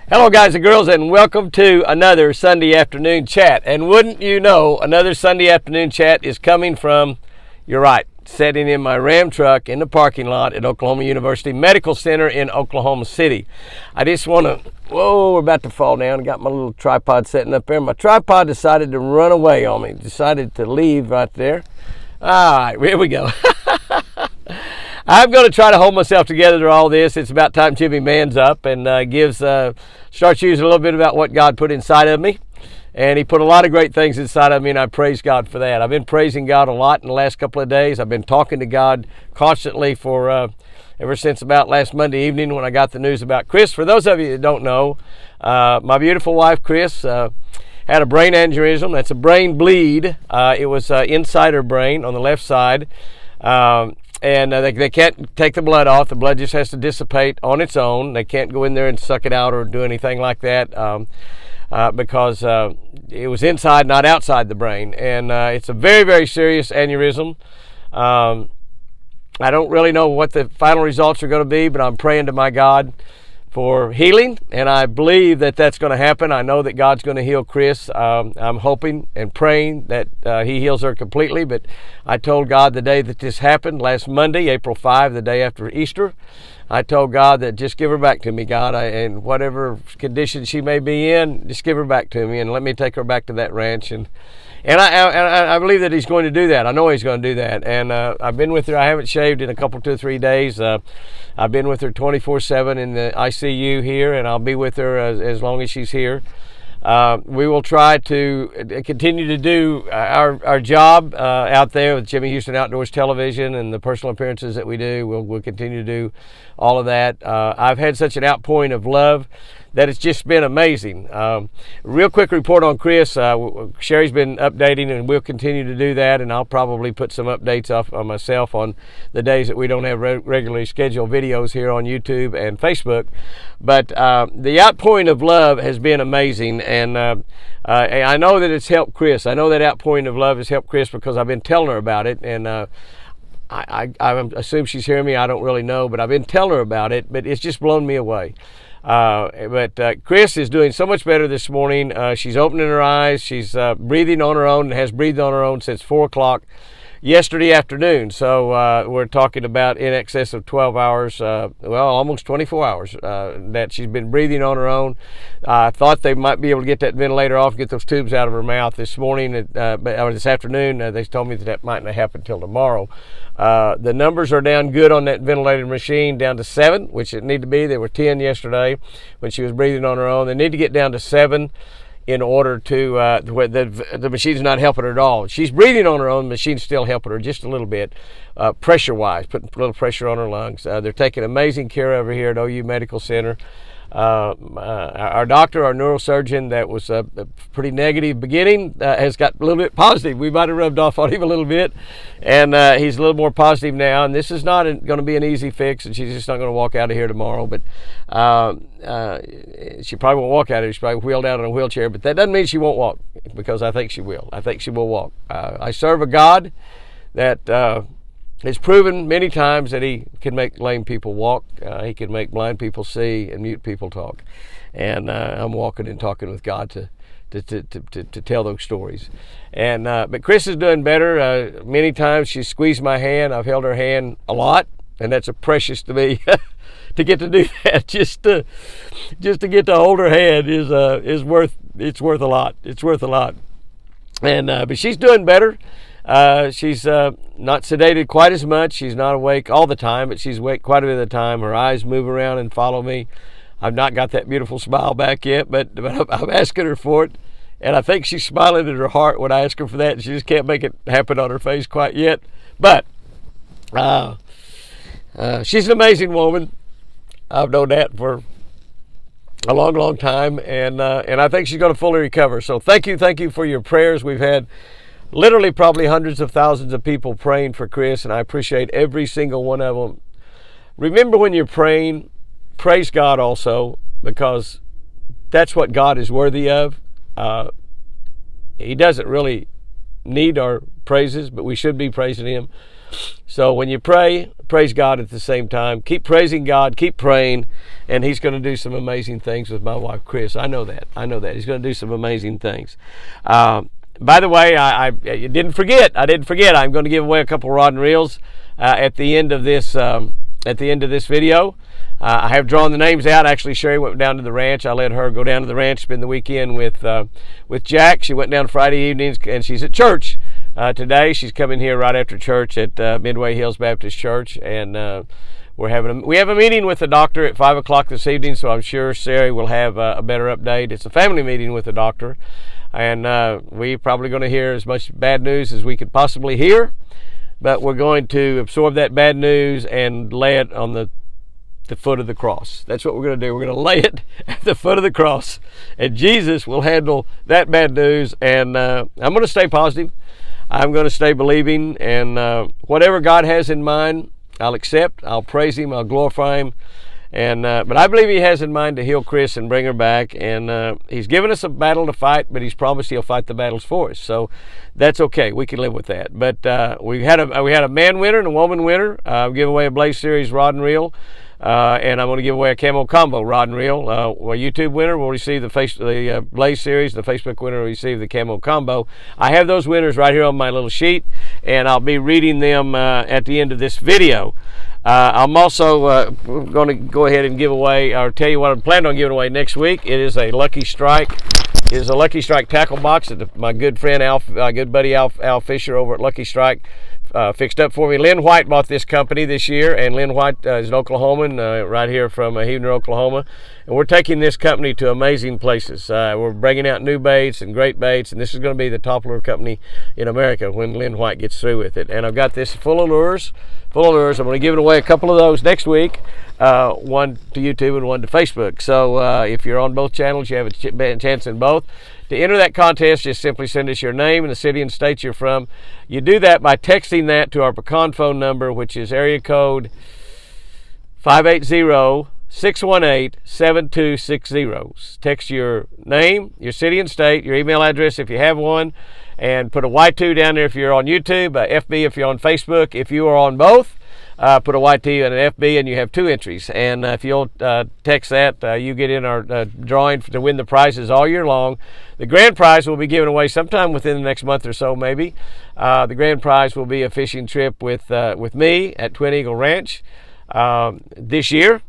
Hello guys and girls, and welcome to another Sunday afternoon chat. And wouldn't you know, another Sunday afternoon chat is coming from, you're right, sitting in my Ram truck in the parking lot at Oklahoma University Medical Center in Oklahoma City. I just want to, whoa, we're about to fall down. I got my little tripod sitting up there. My tripod decided to run away on me, decided to leave right there. All right, here we go. I'm going to try to hold myself together through all this. It's about time Jimmy mans up and starts using a little bit about what God put inside of me. And he put a lot of great things inside of me, and I praise God for that. I've been praising God a lot in the last couple of days. I've been talking to God constantly for ever since about last Monday evening when I got the news about Chris. For those of you that don't know, my beautiful wife, Chris, had a brain aneurysm. That's a brain bleed. It was inside her brain on the left side. And they can't take the blood off. The blood just has to dissipate on its own. They can't go in there and suck it out or do anything like that because it was inside, not outside the brain. And it's a very, very serious aneurysm. I don't really know what the final results are going to be, but I'm praying to my God for healing, and I believe that that's going to happen. I know that God's going to heal Chris. I'm hoping and praying that he heals her completely, but I told God the day that this happened, last Monday, April 5, the day after Easter, I told God that just give her back to me, God, and whatever condition she may be in, just give her back to me and let me take her back to that ranch. And I believe that he's going to do that. I know he's going to do that. And I've been with her. I haven't shaved in a couple, 2 or 3 days. I've been with her 24/7 in the ICU here, and I'll be with her as long as she's here. We will try to continue to do our job out there with Jimmy Houston Outdoors Television and the personal appearances that we do. We'll continue to do all of that. I've had such an outpouring of love that it's just been amazing. Real quick report on Chris. Sherry's been updating, and we'll continue to do that, and I'll probably put some updates off on myself on the days that we don't have regularly scheduled videos here on YouTube and Facebook. But the outpouring of love has been amazing, and I know that it's helped Chris. I know that outpouring of love has helped Chris because I've been telling her about it, and I assume she's hearing me. I don't really know, but I've been telling her about it, but it's just blown me away. But Chris is doing so much better this morning. She's opening her eyes. She's breathing on her own and has breathed on her own since 4 o'clock yesterday afternoon. So we're talking about in excess of 12 hours, almost 24 hours that she's been breathing on her own. I thought they might be able to get that ventilator off, get those tubes out of her mouth this morning, or this afternoon. They told me that might not happen until tomorrow. The numbers are down good on that ventilated machine, down to 7, which it need to be. They were 10 yesterday when she was breathing on her own. They need to get down to 7 in order to where the machine's not helping her at all. She's breathing on her own. The machine's still helping her just a little bit, pressure-wise, putting a little pressure on her lungs. They're taking amazing care over here at OU Medical Center. Our doctor, our neurosurgeon, that was a pretty negative beginning, has got a little bit positive. We might have rubbed off on him a little bit, and he's a little more positive now. And this is not going to be an easy fix, and she's just not going to walk out of here tomorrow. But she probably won't walk out of here. She's probably wheeled out in a wheelchair, but that doesn't mean she won't walk, because I think she will. I think she will walk. I serve a God that has proven many times that he can make lame people walk. He can make blind people see and mute people talk. And I'm walking and talking with God to tell those stories. And but Chris is doing better. Many times she's squeezed my hand. I've held her hand a lot, and that's a precious to me. To get to do that, just to get to hold her hand is worth a lot. It's worth a lot. And but she's doing better. She's not sedated quite as much. She's not awake all the time, but she's awake quite a bit of the time. Her eyes move around and follow me. I've not got that beautiful smile back yet, but I'm asking her for it. And I think she's smiling in her heart when I ask her for that. She just can't make it happen on her face quite yet. But she's an amazing woman. I've known that for a long, long time. And I think she's going to fully recover. So thank you for your prayers. We've had literally probably hundreds of thousands of people praying for Chris, and I appreciate every single one of them. Remember, when you're praying, praise God also, because that's what God is worthy of. He doesn't really need our praises, but we should be praising Him. So when you pray, praise God at the same time. Keep praising God, keep praying, and He's going to do some amazing things with my wife, Chris. I know that. He's going to do some amazing things. By the way, I didn't forget. I'm going to give away a couple rod and reels at the end of this video. I have drawn the names out. Actually, Sherry went down to the ranch. I let her go down to the ranch, spend the weekend with Jack. She went down Friday evenings, and she's at church today. She's coming here right after church at Midway Hills Baptist Church, and we have a meeting with the doctor at 5 o'clock this evening. So I'm sure Sherry will have a better update. It's a family meeting with the doctor, and we're probably going to hear as much bad news as we could possibly hear. But we're going to absorb that bad news and lay it on the foot of the cross. That's what we're going to do. We're going to lay it at the foot of the cross, and Jesus will handle that bad news. And I'm going to stay positive. I'm going to stay believing, and whatever God has in mind, I'll accept. I'll praise Him. I'll glorify Him. And but I believe He has in mind to heal Chris and bring her back. And He's given us a battle to fight, but He's promised He'll fight the battles for us. So that's okay. We can live with that. But we had a man winner and a woman winner. Give away a Blaze Series rod and reel. And I'm going to give away a Camo Combo rod and reel. A YouTube winner will receive the Blaze Series. The Facebook winner will receive the Camo Combo. I have those winners right here on my little sheet, and I'll be reading them at the end of this video. I'm also going to go ahead and give away, or tell you what I'm planning on giving away next week. It is a Lucky Strike. It is a Lucky Strike tackle box that my good friend good buddy Al Fisher over at Lucky Strike fixed up for me. Lynn White bought this company this year, and Lynn White is an Oklahoman, right here from Heavener, Oklahoma. And we're taking this company to amazing places. We're bringing out new baits and great baits, and this is going to be the top lure company in America when Lynn White gets through with it. And I've got this full of lures. I'm going to give away a couple of those next week, one to YouTube and one to Facebook. So if you're on both channels, you have a chance in both. To enter that contest, just simply send us your name and the city and state you're from. You do that by texting that to our pecan phone number, which is area code 580-618-7260. Text your name, your city and state, your email address if you have one, and put a Y2 down there if you're on YouTube, FB if you're on Facebook. If you are on both, put a Y2 and an FB, and you have 2 entries. And if you'll text that, you get in our drawing to win the prizes all year long. The grand prize will be given away sometime within the next month or so, maybe. The grand prize will be a fishing trip with me at Twin Eagle Ranch this year.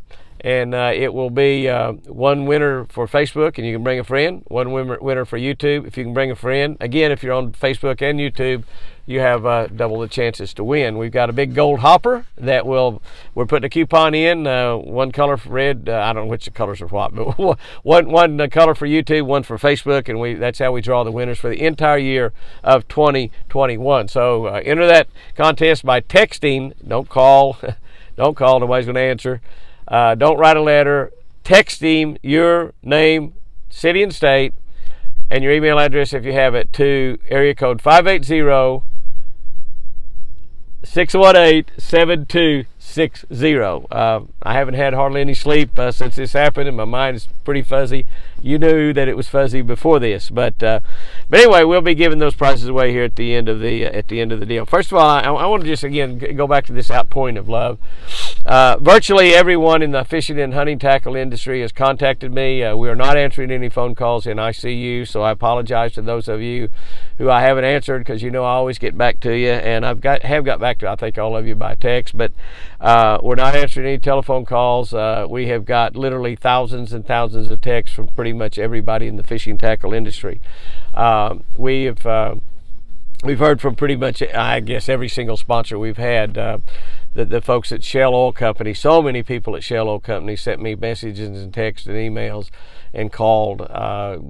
And it will be one winner for Facebook, and you can bring a friend. One winner for YouTube, if you can bring a friend. Again, if you're on Facebook and YouTube, you have double the chances to win. We've got a big gold hopper that we're putting a coupon in. One color for red. I don't know which colors are what, but one color for YouTube, one for Facebook, and that's how we draw the winners for the entire year of 2021. So enter that contest by texting. Don't call. Don't call. Nobody's going to answer. Don't write a letter. Text him your name, city and state, and your email address if you have it to area code 580-618-7260. I haven't had hardly any sleep since this happened, and my mind is pretty fuzzy. You knew that it was fuzzy before this, but anyway, we'll be giving those prizes away here at the end of the deal. First of all, I want to just again go back to this outpouring of love. Virtually everyone in the fishing and hunting tackle industry has contacted me. We are not answering any phone calls in ICU, so I apologize to those of you who I haven't answered, because I always get back to you, and have got back to I think all of you by text, but we're not answering any telephone calls. We have got literally thousands and thousands of texts from pretty much everybody in the fishing tackle industry. We've heard from pretty much, I guess, every single sponsor we've had. The folks at Shell Oil Company, so many people at Shell Oil Company sent me messages and texts and emails and called.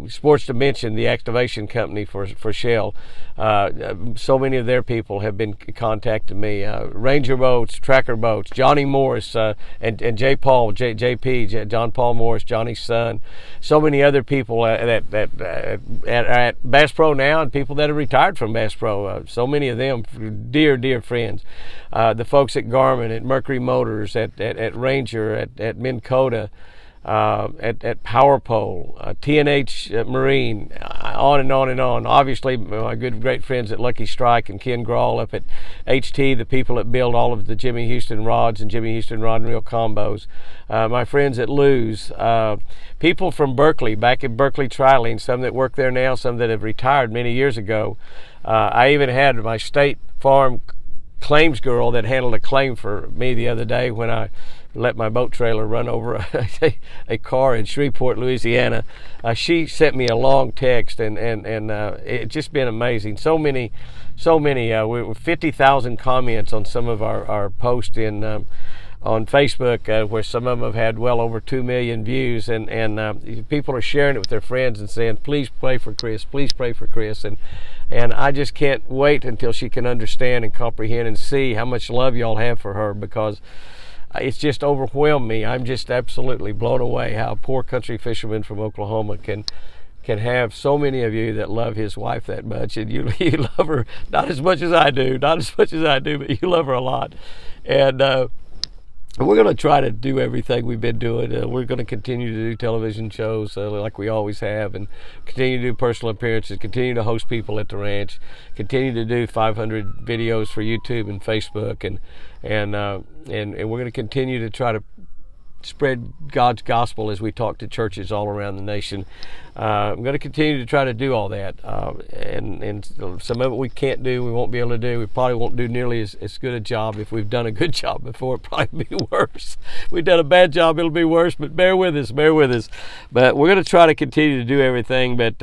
Sports Dimension, the activation company for Shell, so many of their people have been contacting me. Ranger Boats, Tracker Boats, Johnny Morris, and JP, John Paul Morris, Johnny's son. So many other people at Bass Pro now, and people that have retired from Bass Pro. So many of them, dear friends. The folks at Garmin, at Mercury Motors, at Ranger, at Minn Kota, at Power Pole, TNH Marine, on and on and on. Obviously, my great friends at Lucky Strike and Ken Grawl up at HT, the people that build all of the Jimmy Houston rods and Jimmy Houston rod and reel combos. My friends at Lou's, people from Berkeley, back in Berkeley Trialing, some that work there now, some that have retired many years ago. I even had my State Farm claims girl that handled a claim for me the other day when I let my boat trailer run over a car in Shreveport, Louisiana. She sent me a long text, and it's just been amazing. So many, 50,000 comments on some of our posts on Facebook, where some of them have had well over 2 million views, and people are sharing it with their friends and saying, please pray for Chris, please pray for Chris. And I just can't wait until she can understand and comprehend and see how much love y'all have for her, because it's just overwhelmed me. I'm just absolutely blown away how a poor country fisherman from Oklahoma can have so many of you that love his wife that much, and you love her not as much as I do, but you love her a lot. And we're going to try to do everything we've been doing. We're going to continue to do television shows like we always have, and continue to do personal appearances, continue to host people at the ranch, continue to do 500 videos for YouTube and Facebook, and we're going to continue to try to spread God's gospel as we talk to churches all around the nation. I'm going to continue to try to do all that, and some of it we can't do, we won't be able to do. We probably won't do nearly as good a job. If we've done a good job before, it'll probably be worse. If we've done a bad job, it'll be worse, but bear with us. But we're going to try to continue to do everything. But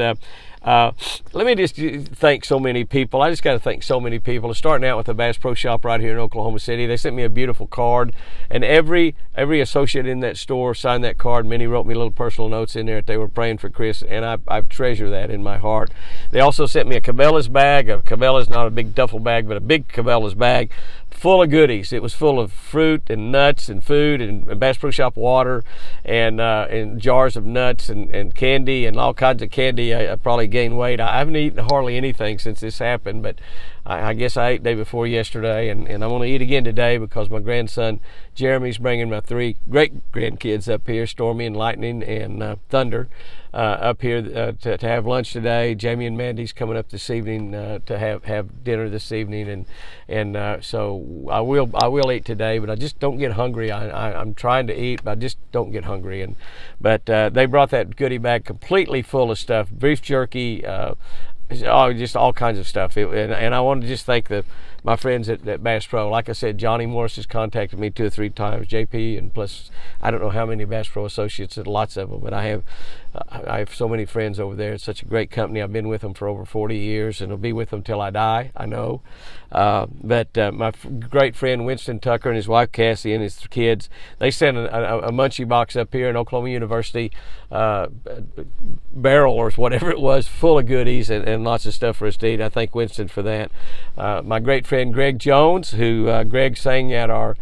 let me just thank so many people. I just got to thank so many people. Starting out with the Bass Pro Shop right here in Oklahoma City. They sent me a beautiful card, and every associate in that store signed that card. Many wrote me little personal notes in there that they were praying for Chris, and I treasure that in my heart. They also sent me a Cabela's bag. A Cabela's, not a big duffel bag, but a big Cabela's bag full of goodies. It was full of fruit and nuts and food and Bass Pro Shop water and jars of nuts and candy and all kinds of candy. I probably gained weight. I haven't eaten hardly anything since this happened, but I guess I ate day before yesterday, and I'm going to eat again today because my grandson Jeremy's bringing my 3 great grandkids up here, Stormy and Lightning and Thunder, up here to have lunch today. Jamie and Mandy's coming up this evening to have dinner this evening, and so I will eat today, but I just don't get hungry. I'm trying to eat, but I just don't get hungry. But they brought that goodie bag completely full of stuff: beef jerky, just all kinds of stuff. And I want to just thank my friends at Bass Pro. Like I said, Johnny Morris has contacted me 2 or 3 times, JP, and plus I don't know how many Bass Pro associates, lots of them, but I have so many friends over there. It's such a great company. I've been with them for over 40 years, and I'll be with them till I die, I know. But my great friend Winston Tucker and his wife Cassie and his kids, they sent a munchie box up here in Oklahoma University, barrel or whatever it was, full of goodies and lots of stuff for us to eat. I thank Winston for that. My great friend Greg Jones, who Greg sang at our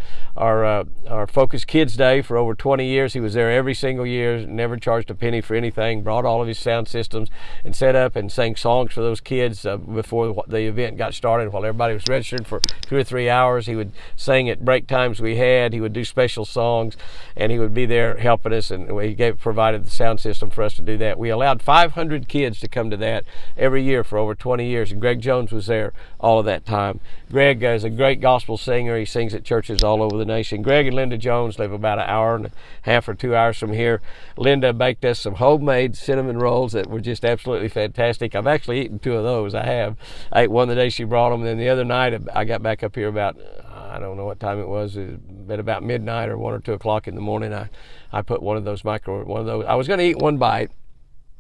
Focus Kids Day for over 20 years. He was there every single year, never charged a penny for anything, brought all of his sound systems and set up and sang songs for those kids before the event got started. While everybody was registered for 2 or 3 hours, he would sing at break times we had. He would do special songs, and he would be there helping us, and he provided the sound system for us to do that. We allowed 500 kids to come to that every year for over 20 years, and Greg Jones was there all of that time. Greg is a great gospel singer. He sings at churches all over the nation. Greg and Linda Jones live about an hour and a half or 2 hours from here. Linda baked us some homemade cinnamon rolls that were just absolutely fantastic. I've actually eaten 2 of those. I ate one the day she brought them, and then the other night I got back up here about, I don't know what time it was at about midnight or 1 or 2 o'clock in the morning. I put one of those. I was going to eat 1 bite,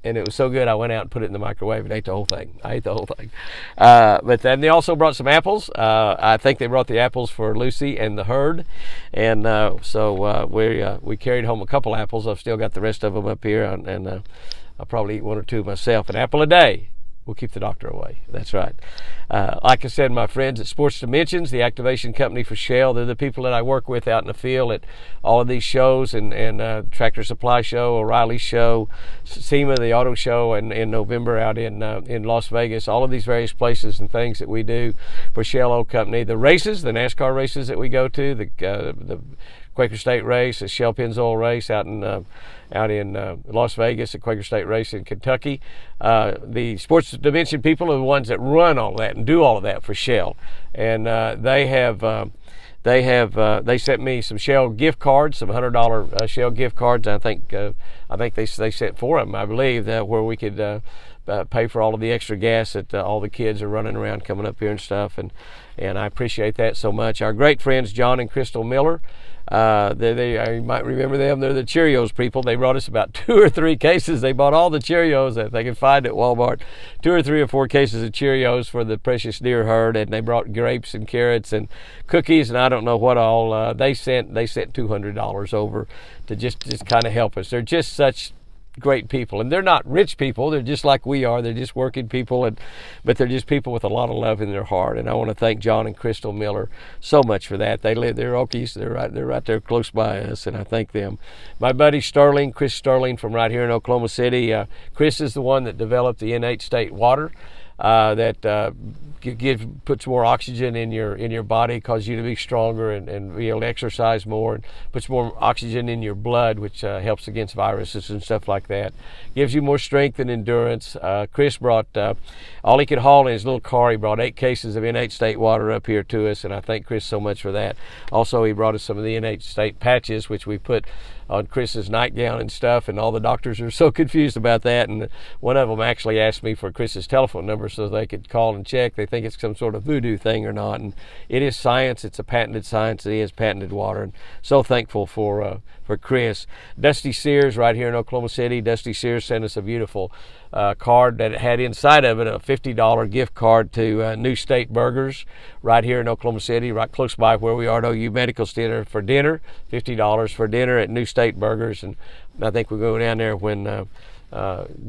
and it was so good I went out and put it in the microwave and ate the whole thing. But then they also brought some apples. I think they brought the apples for Lucy and the herd, and so we carried home a couple apples. I've still got the rest of them up here, and I'll probably eat 1 or 2 myself. An apple a day will keep the doctor away. That's right. Like I said, my friends at Sports Dimensions, the activation company for Shell, they're the people that I work with out in the field at all of these shows, and Tractor Supply Show, O'Reilly Show, SEMA, the auto show, and in November out in Las Vegas, all of these various places and things that we do for Shell Oil Company. The races, the NASCAR races that we go to, the Quaker State Race, a Shell Pennzoil race out in Las Vegas, at Quaker State Race in Kentucky. The Sports Dimension people are the ones that run all that and do all of that for Shell, and they sent me some Shell gift cards, some $100 Shell gift cards. I think they sent 4 of them, I believe, where we could pay for all of the extra gas that all the kids are running around coming up here and stuff, and I appreciate that so much. Our great friends John and Crystal Miller, you might remember them. They're the Cheerios people. They brought us about 2 or 3 cases. They bought all the Cheerios that they could find at Walmart, 2 or 3 or 4 cases of Cheerios for the precious deer herd, and they brought grapes and carrots and cookies and I don't know what all. They sent $200 over to just kind of help us. They're just such great people, and they're not rich people. They're just like we are. They're just working people, but they're just people with a lot of love in their heart. And I want to thank John and Crystal Miller so much for that. They're Okies. They're right there close by us, and I thank them. My buddy Chris Sterling from right here in Oklahoma City. Chris is the one that developed the innate state water that puts more oxygen in your body, causes you to be stronger and be able to exercise more, and puts more oxygen in your blood, which helps against viruses and stuff like that. Gives you more strength and endurance. Chris brought all he could haul in his little car. He brought 8 cases of innate state water up here to us, and I thank Chris so much for that. Also, he brought us some of the innate state patches, which we put on Chris's nightgown and stuff, and all the doctors are so confused about that, and one of them actually asked me for Chris's telephone number so they could call and check. They think it's some sort of voodoo thing or not, and it is science. It's a patented science. It is patented water, and so thankful for Chris. Dusty Sears right here in Oklahoma City. Dusty Sears sent us a beautiful card that had inside of it a $50 gift card to New State Burgers right here in Oklahoma City, right close by where we are at OU Medical Center for dinner. $50 for dinner at New State Burgers, and I think we'll go down there when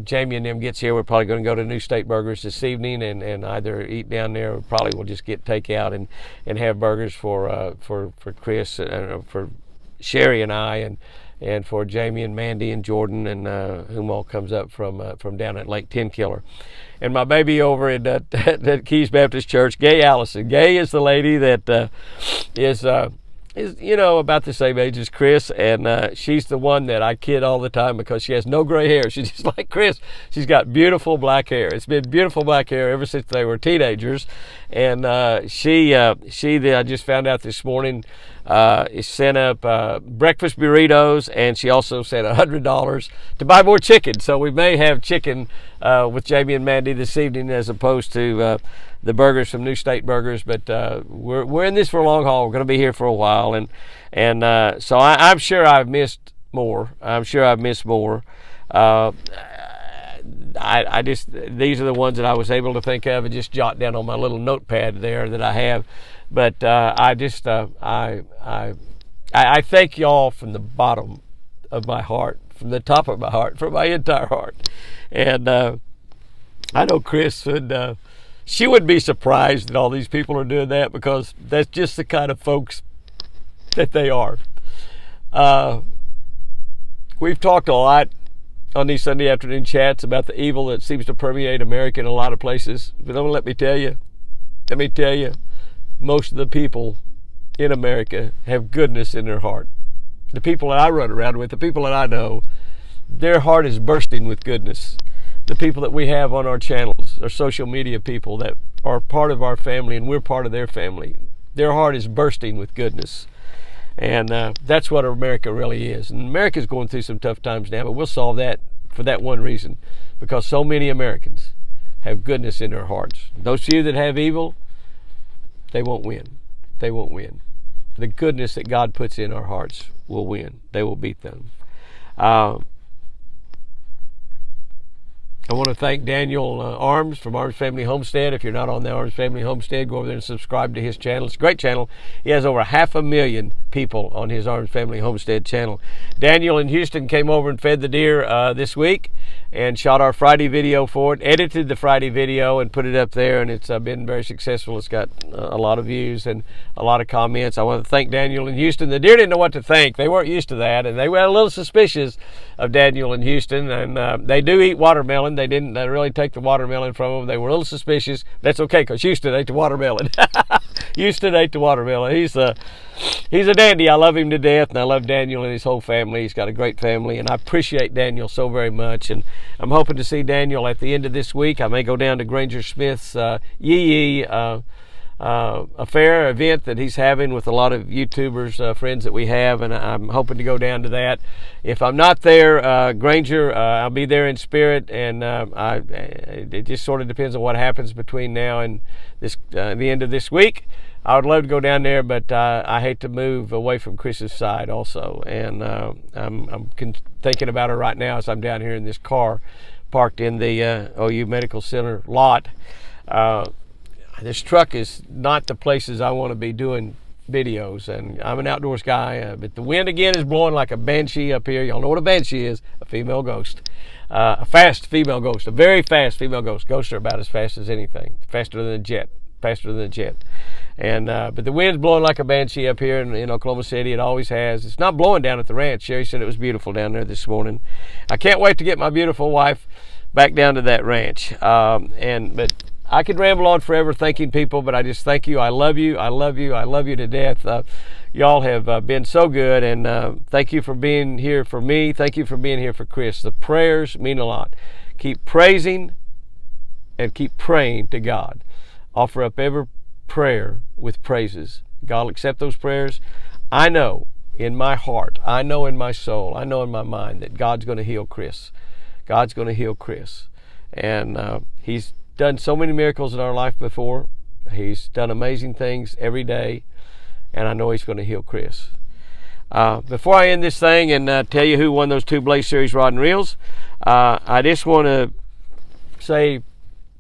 Jamie and them gets here. We're probably going to go to New State Burgers this evening and either eat down there, or probably we'll just get takeout and have burgers for Chris, for Sherry and I, and for Jamie and Mandy and Jordan and whom all comes up from down at Lake Tenkiller. And my baby over at Keys Baptist Church, Gay Allison. Gay is the lady that is about the same age as Chris, and she's the one that I kid all the time because she has no gray hair. She's just like Chris. She's got beautiful black hair. It's been beautiful black hair ever since they were teenagers, and I just found out this morning, sent up breakfast burritos, and she also sent $100 to buy more chicken. So we may have chicken with Jamie and Mandy this evening as opposed to the burgers from New State Burgers, but we're in this for a long haul. We're going to be here for a while, and so I'm sure I've missed more. These are the ones that I was able to think of and just jot down on my little notepad there that I have. But I thank y'all from the bottom of my heart, from the top of my heart, from my entire heart. And I know Chris would. She would be surprised that all these people are doing that, because that's just the kind of folks that they are. We've talked a lot on these Sunday afternoon chats about the evil that seems to permeate America in a lot of places. But let me tell you, most of the people in America have goodness in their heart. The people that I run around with, the people that I know, their heart is bursting with goodness. The people that we have on our channels, our social media people that are part of our family and we're part of their family, their heart is bursting with goodness. And that's what America really is. And America's going through some tough times now, but we'll solve that for that one reason, because so many Americans have goodness in their hearts. Those few that have evil, they won't win. They won't win. The goodness that God puts in our hearts will win. They will beat them. I want to thank Daniel Arms from Arms Family Homestead. If you're not on the Arms Family Homestead, go over there and subscribe to his channel. It's a great channel. He has over 500,000 people on his Arms Family Homestead channel. Daniel in Houston came over and fed the deer this week and shot our Friday video for it, edited the Friday video and put it up there, and it's been very successful. It's got a lot of views and a lot of comments. I want to thank Daniel in Houston. The deer didn't know what to think. They weren't used to that, and they were a little suspicious of Daniel in Houston, and they do eat watermelon. They didn't really take the watermelon from them. They were a little suspicious. That's okay, because Houston ate the watermelon. Houston ate the watermelon. He's a dandy. I love him to death, and I love Daniel and his whole family. He's got a great family, and I appreciate Daniel so very much. And I'm hoping to see Daniel at the end of this week. I may go down to Granger Smith's affair event that he's having with a lot of YouTubers, friends that we have, and I'm hoping to go down to that. If I'm not there, Granger, I'll be there in spirit, and it just sort of depends on what happens between now and this the end of this week. I would love to go down there, but I hate to move away from Chris's side also, and I'm thinking about it right now as I'm down here in this car parked in the OU Medical Center lot. This truck is not the places I want to be doing videos, and I'm an outdoors guy, but the wind again is blowing like a banshee up here. Y'all know what a banshee is? A female ghost. A fast female ghost, a very fast female ghost. Ghosts are about as fast as anything, faster than a jet. And but the wind's blowing like a banshee up here in Oklahoma City. It always has. It's not blowing down at the ranch. Cherish said it was beautiful down there this morning. I can't wait to get my beautiful wife back down to that ranch. But I could ramble on forever thanking people, but I just thank you. I love you. I love you. I love you to death. Y'all have been so good, and thank you for being here for me. Thank you for being here for Chris. The prayers mean a lot. Keep praising and keep praying to God. Offer up every prayer with praises. God will accept those prayers. I know in my heart, I know in my soul, I know in my mind that God's going to heal Chris. God's going to heal Chris. And He's done so many miracles in our life before. He's done amazing things every day, and I know He's going to heal Chris. Before I end this thing and tell you who won those 2 Blaze Series rod and reels, I just want to say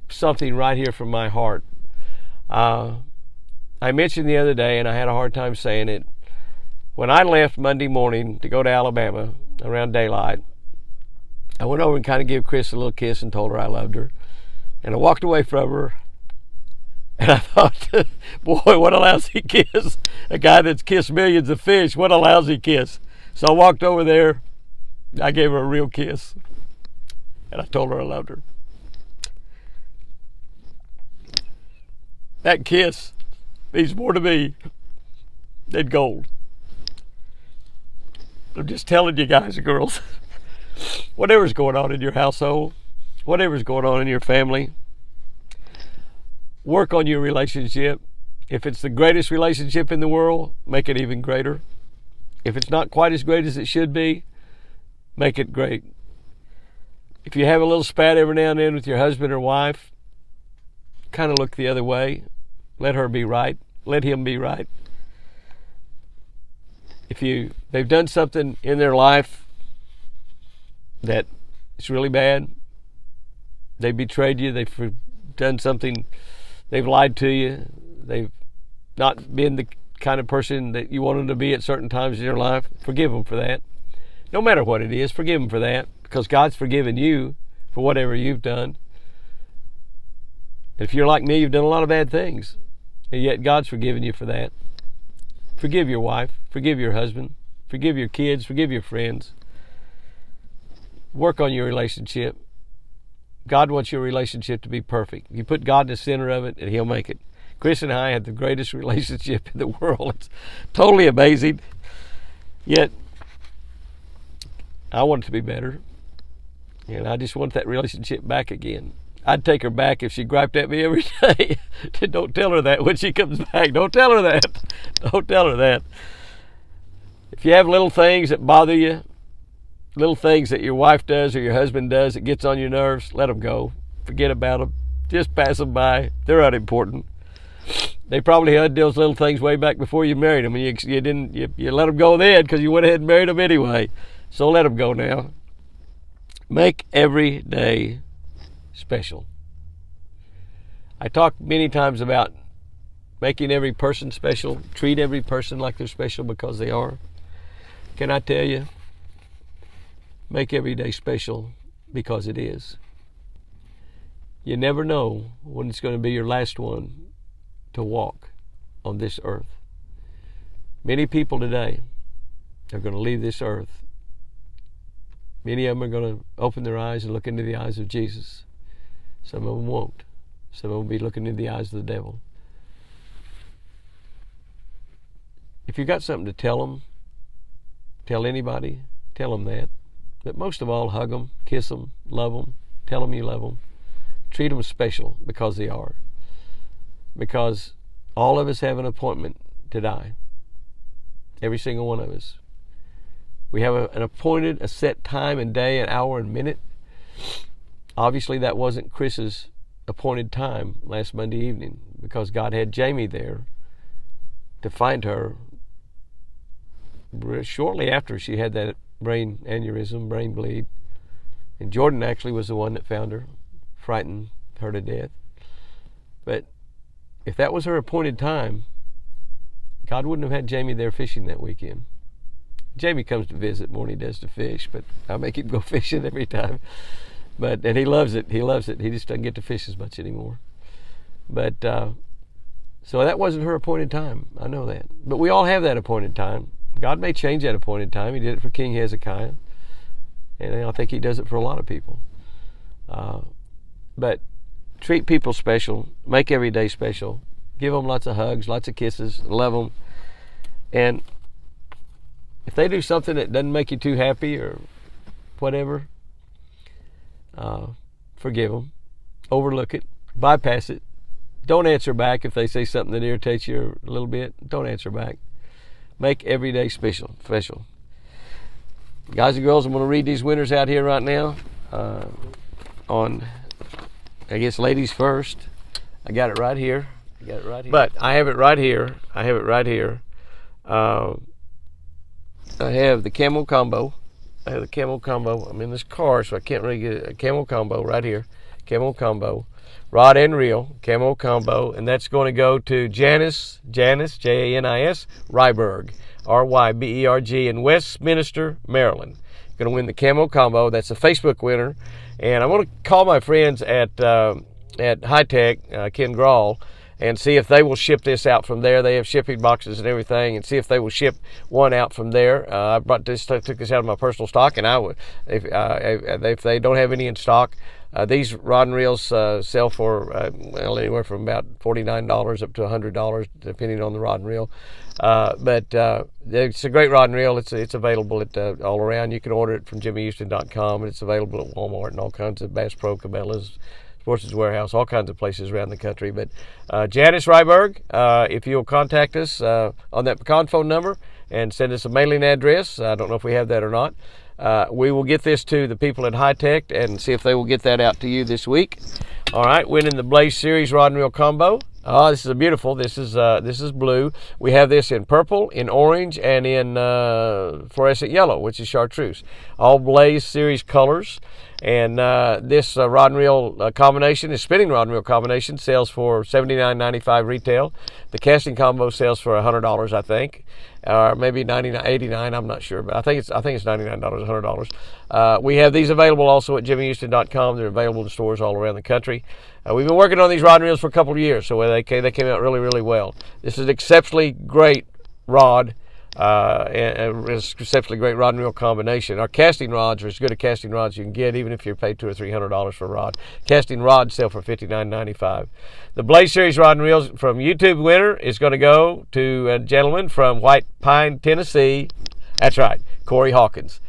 something right here from my heart. I mentioned the other day, and I had a hard time saying it, when I left Monday morning to go to Alabama around daylight, I went over and kind of gave Chris a little kiss and told her I loved her. And I walked away from her, and I thought, boy, what a lousy kiss. A guy that's kissed millions of fish, what a lousy kiss. So I walked over there, I gave her a real kiss, and I told her I loved her. That kiss means more to me than gold. I'm just telling you guys and girls, whatever's going on in your household, whatever's going on in your family, work on your relationship. If it's the greatest relationship in the world, make it even greater. If it's not quite as great as it should be, make it great. If you have a little spat every now and then with your husband or wife, kind of look the other way. Let her be right. Let him be right. If they've done something in their life that is really bad, they betrayed you, they've done something, they've lied to you, they've not been the kind of person that you wanted to be at certain times in your life, forgive them for that. No matter what it is, forgive them for that, because God's forgiven you for whatever you've done. If you're like me, you've done a lot of bad things, and yet God's forgiven you for that. Forgive your wife, forgive your husband, forgive your kids, forgive your friends. Work on your relationship. God wants your relationship to be perfect. You put God in the center of it, and He'll make it. Chris and I have the greatest relationship in the world. It's totally amazing. Yet, I want it to be better. And I just want that relationship back again. I'd take her back if she griped at me every day. Don't tell her that when she comes back. Don't tell her that. Don't tell her that. If you have little things that bother you, little things that your wife does or your husband does that gets on your nerves, let them go. Forget about them. Just pass them by. They're unimportant. They probably had those little things way back before you married them, and you let them go then because you went ahead and married them anyway. So let them go now. Make every day special. I talk many times about making every person special. Treat every person like they're special because they are. Can I tell you? Make every day special because it is. You never know when it's going to be your last one to walk on this earth. Many people today are going to leave this earth. Many of them are going to open their eyes and look into the eyes of Jesus. Some of them won't. Some of them will be looking into the eyes of the devil. if you got something to tell them, tell anybody, tell them that. But most of all, hug them, kiss them, love them, tell them you love them. Treat them special because they are. Because all of us have an appointment to die. Every single one of us. We have an appointed, a set time and day, an hour and minute. Obviously, that wasn't Chris's appointed time last Monday evening because God had Jamie there to find her shortly after she had that brain aneurysm, brain bleed. And Jordan actually was the one that found her, frightened her to death. But if that was her appointed time, God wouldn't have had Jamie there fishing that weekend. Jamie comes to visit more than he does to fish, but I make him go fishing every time. And he loves it. He loves it. He just doesn't get to fish as much anymore. But so that wasn't her appointed time. I know that. But we all have that appointed time. God may change that appointed time. He did it for King Hezekiah. And I think he does it for a lot of people. But treat people special. Make every day special. Give them lots of hugs, lots of kisses. Love them. And if they do something that doesn't make you too happy or whatever, forgive them. Overlook it. Bypass it. Don't answer back if they say something that irritates you a little bit. Don't answer back. Make every day special. Guys and girls, I'm going to read these winners out here right now. On, I guess, ladies first. I got it right here. But I have it right here. I have the Camel Combo. I'm in this car, so I can't really get it. A Camel Combo right here. Camel Combo. Rod and Reel. Camel Combo. And that's going to go to Janice, Janis, Ryberg. Ryberg in Westminster, Maryland. Going to win the Camel Combo. That's a Facebook winner. And I'm going to call my friends at High Tech, Ken Grawl, and see if they will ship this out from there. They have shipping boxes and everything, and see if they will ship one out from there. I took this out of my personal stock, and I would, if they don't have any in stock, these rod and reels sell for anywhere from about $49 up to $100, depending on the rod and reel. But it's a great rod and reel. It's available at all around. You can order it from jimmyhouston.com, and it's available at Walmart and all kinds of Bass Pro, Cabela's, Sportsman's Warehouse, all kinds of places around the country. But Janice Ryberg, if you'll contact us on that pecan phone number and send us a mailing address, I don't know if we have that or not, we will get this to the people at High Tech and see if they will get that out to you this week. All right, winning the Blaze Series Rod and Reel Combo. This is a beautiful. This is blue. We have this in purple, in orange, and in fluorescent yellow, which is chartreuse. All Blaze Series colors. And this rod and reel combination, this spinning rod and reel combination, sells for $79.95 retail. The casting combo sells for $100, I think, or maybe $89, I'm not sure, but I think it's $99, $100. We have these available also at jimmyhouston.com. They're available in stores all around the country. We've been working on these rod and reels for a couple of years, so they came out really, really well. This is an exceptionally great rod. And it's exceptionally great rod and reel combination. Our casting rods are as good a casting rods you can get, even if you pay $200 or $300 for a rod. Casting rods sell for $59.95. The Blaze Series rod and reels from YouTube winner is going to go to a gentleman from White Pine, Tennessee. That's right, Corey Hawkins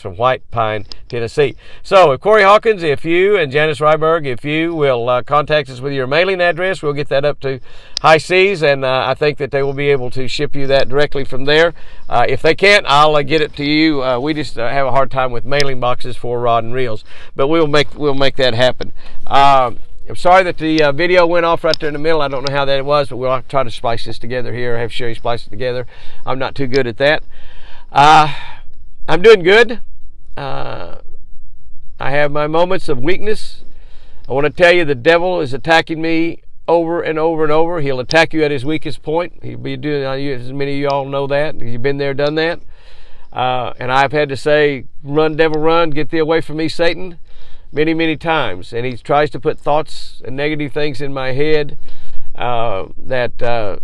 from White Pine, Tennessee. So, if Corey Hawkins, if you and Janice Ryberg, if you will contact us with your mailing address, we'll get that up to High Seas, and I think that they will be able to ship you that directly from there. If they can't, I'll get it to you. We just have a hard time with mailing boxes for rod and reels, but we'll make that happen. I'm sorry that the video went off right there in the middle. I don't know how that was, but we'll try to splice this together here, have Sherry splice it together. I'm not too good at that. I'm doing good. I have my moments of weakness. I want to tell you the devil is attacking me over and over and over. He'll attack you at his weakest point. He'll be doing, as many of you all know that. You've been there, done that. And I've had to say, run, devil, run, get thee away from me, Satan, many, many times. And he tries to put thoughts and negative things in my head that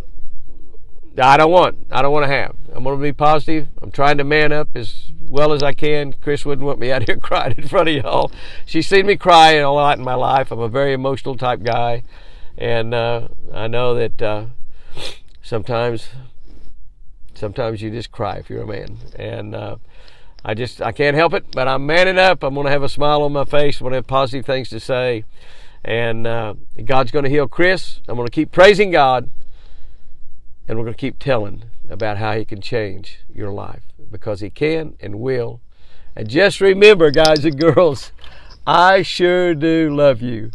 I don't want to have. I'm going to be positive. I'm trying to man up as well as I can. Chris wouldn't want me out here crying in front of y'all. She's seen me cry a lot in my life. I'm a very emotional type guy. And I know that sometimes Sometimes you just cry if you're a man. And I can't help it, but I'm manning up. I'm going to have a smile on my face. I'm going to have positive things to say. And God's going to heal Chris. I'm going to keep praising God. And we're going to keep telling about how He can change your life, because He can and will. And just remember, guys and girls, I sure do love you.